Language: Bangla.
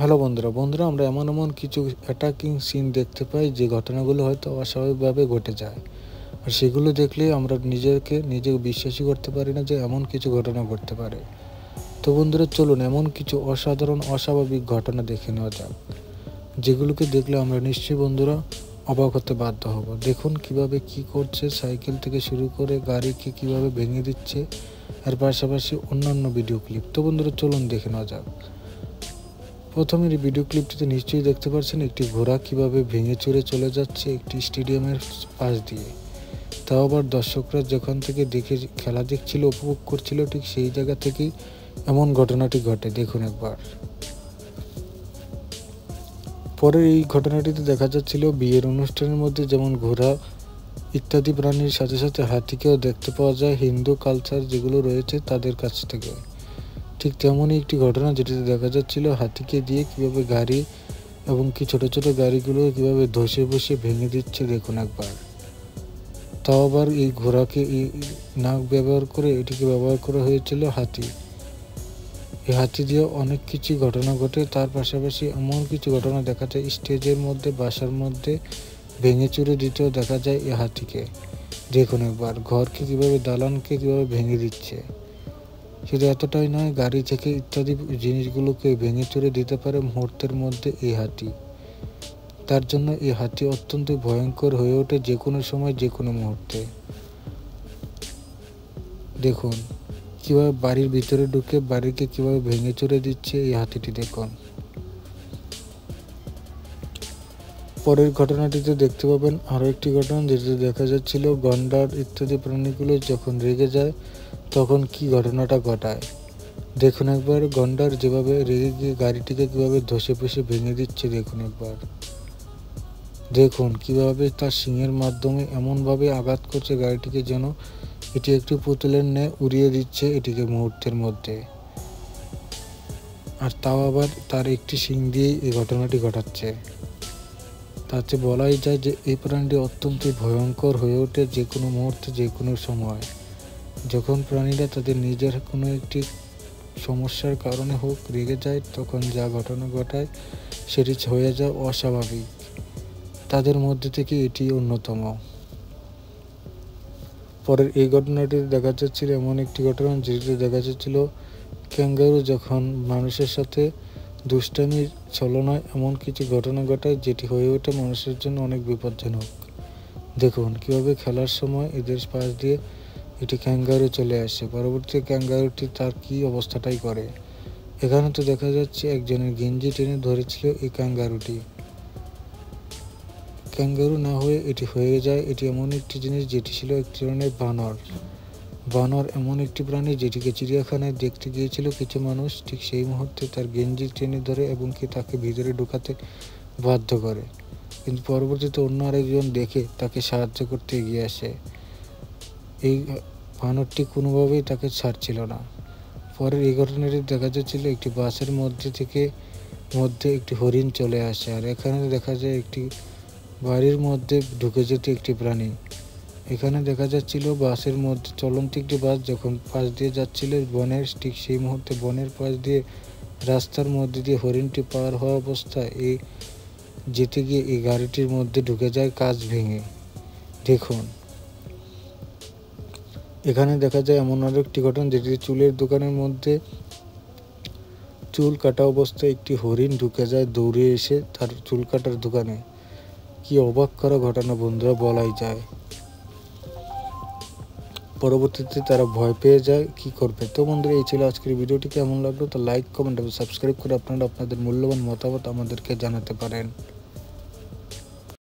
হ্যালো বন্ধুরা বন্ধুরা আমরা এমন এমন কিছু অ্যাটাকিং সিন দেখতে পাই যে ঘটনাগুলো হয়তো অস্বাভাবিকভাবে ঘটে যায়, আর সেগুলো দেখলে আমরা নিজে বিশ্বাসই করতে পারি না যে এমন কিছু ঘটনা ঘটতে পারে। তো বন্ধুরা চলুন এমন কিছু অসাধারণ অস্বাভাবিক ঘটনা দেখে নেওয়া যাক, যেগুলোকে দেখলে আমরা নিশ্চয়ই বন্ধুরা অবাক হতে বাধ্য হব। দেখুন কিভাবে কি করছে, সাইকেল থেকে শুরু করে গাড়িকে কিভাবে ভেঙে দিচ্ছে, আর পাশাপাশি অন্যান্য ভিডিও ক্লিপ। তো বন্ধুরা চলুন দেখে নেওয়া যাক। প্রথমের এই ভিডিও ক্লিপটিতে নিশ্চয়ই দেখতে পাচ্ছেন একটি ঘোড়া কিভাবে ভেঙে চুরে চলে যাচ্ছে একটি স্টেডিয়ামের পাশ দিয়ে। তাও আবার দর্শকরা যেখান থেকে দেখে খেলা দেখছিল, উপভোগ করছিল, ঠিক সেই জায়গা থেকেই এমন ঘটনাটি ঘটে। দেখুন একবার। পরের এই ঘটনাটিতে দেখা যাচ্ছিল বিয়ের অনুষ্ঠানের মধ্যে যেমন ঘোড়া ইত্যাদি প্রাণীর সাথে সাথে হাতিকেও দেখতে পাওয়া যায় হিন্দু কালচার যেগুলো রয়েছে তাদের কাছ থেকে। ঠিক তেমনই একটি ঘটনা যেটিতে দেখা যাচ্ছিল হাতিকে দিয়ে কিভাবে গাড়ি এবং কি ছোট ছোট গাড়িগুলো কিভাবে ধসে বসে ভেঙে দিচ্ছে। দেখুন একবার। তাও আবার এই ঘোড়াকে নাক ব্যবহার করে এটিকে ব্যবহার করা হয়েছিল হাতি। এই হাতি দিয়ে অনেক কিছু ঘটনা ঘটে। তার পাশাপাশি এমন কিছু ঘটনা দেখা যায় স্টেজের মধ্যে, বাসার মধ্যে ভেঙে চুরে দিতেও দেখা যায় এই হাতিকে। দেখুন একবার ঘরকে কিভাবে, দালানকে কিভাবে ভেঙে দিচ্ছে। শুধু এতটাই নয়, গাড়ি থেকে ইত্যাদি জিনিসগুলোকে ভেঙে চুরে দিতে পারে মুহূর্তের মধ্যে এই হাতি। তার জন্য এই হাতি অত্যন্ত ভয়ঙ্কর হয়ে ওঠে যে কোনো সময়, যে কোনো মুহূর্তে। দেখুন কিভাবে বাড়ির ভিতরে ঢুকে বাড়িকে কিভাবে ভেঙে চুরে দিচ্ছে এই হাতিটি। দেখুন পরের ঘটনাটিতে দেখতে পাবেন আরও একটি ঘটনা যেটিতে দেখা যাচ্ছিল গন্ডার ইত্যাদি প্রাণীগুলো যখন রেগে যায় তখন কি ঘটনাটা ঘটায়। দেখুন একবার গন্ডার যেভাবে রেগে গিয়ে গাড়িটিকে কিভাবে ধসে পসে ভেঙে দিচ্ছে। দেখুন একবার। দেখুন কিভাবে তার শিংয়ের মাধ্যমে এমনভাবে আঘাত করছে গাড়িটিকে যেন এটি একটি পুতুলের ন্যায় উড়িয়ে দিচ্ছে এটিকে মুহূর্তের মধ্যে। আর তাও আবার তার একটি শিং দিয়েই এই ঘটনাটি ঘটাচ্ছে। তাতে বলাই যায় যে এই প্রাণীটি অত্যন্ত ভয়ঙ্কর হয়ে ওঠে যে কোনো মুহূর্তে, যে কোনো সময়। যখন প্রাণীরা তাদের নিজের কোনো একটি সমস্যার কারণে হোক রেগে যায়, তখন যা ঘটনা ঘটায় সেটি হয়ে যায় অস্বাভাবিক। তাদের মধ্যে থেকে এটি অন্যতম। পরের এই ঘটনাটিতে দেখা যাচ্ছিল এমন একটি ঘটনা যেটিতে দেখা যাচ্ছিল ক্যাঙ্গারু যখন মানুষের সাথে দুষ্টামির ছলনায় এমন কিছু ঘটনা ঘটায় যেটি হয়ে ওঠে মানুষের জন্য অনেক বিপজ্জনক। দেখুন কিভাবে খেলার সময় এদের পাশ দিয়ে এটি ক্যাঙ্গারু চলে আসে, পরবর্তীতে ক্যাঙ্গারুটি তার কি অবস্থাটাই করে। এখানে তো দেখা যাচ্ছে একজনের গেঞ্জি টেনে ধরেছিল এই ক্যাঙ্গারুটি। ক্যাঙ্গারু না হয়ে এটি হয়ে যায়, এটি এমন একটি জিনিস যেটি ছিল এক ধরনের বানর। বানর এমন একটি প্রাণী যেটিকে চিড়িয়াখানায় দেখতে গিয়েছিল কিছু মানুষ, ঠিক সেই মুহূর্তে তার গেঞ্জি টেনে ধরে এবং কি তাকে ভিতরে ঢোকাতে বাধ্য করে, কিন্তু পরবর্তীতে অন্য আরেকজন দেখে তাকে সাহায্য করতে এগিয়ে আসে। এই বানরটি কোনোভাবেই তাকে ছাড়ছিল না। পরের এই ঘটনাটি দেখা যাচ্ছিল একটি বাসের মধ্যে একটি হরিণ চলে আসে, আর এখানে দেখা যায় একটি বাড়ির মধ্যে ঢুকে যেত একটি প্রাণী। এখানে দেখা যাচ্ছিল বাসের মধ্যে চলন্ত একটি বাস যখন পাশ দিয়ে যাচ্ছিল বনের, ঠিক সেই মুহূর্তে বনের পাশ দিয়ে রাস্তার মধ্যে দিয়ে হরিণটি পার হওয়া অবস্থায় যেতে গিয়ে এই গাড়িটির মধ্যে ঢুকে যায় কাঁচ ভেঙে। দেখুন এখানে দেখা যায় এমন আরও একটি ঘটনা যেটি চুলের দোকানের মধ্যে চুল কাটা অবস্থায় একটি হরিণ ঢুকে যায় দৌড়ে এসে তার চুল কাটার দোকানে। কি অবাক করা ঘটনা বন্ধুরা, বলাই যায়। পরবর্তীতে তারা ভয় পেয়ে যায়, কি করবে। তো বন্ধুরা এই ছিল আজকের ভিডিওটি। কেমন লাগলো তা লাইক, কমেন্ট এবং সাবস্ক্রাইব করে আপনারা আপনাদের মূল্যবান মতামত আমাদেরকে জানাতে পারেন।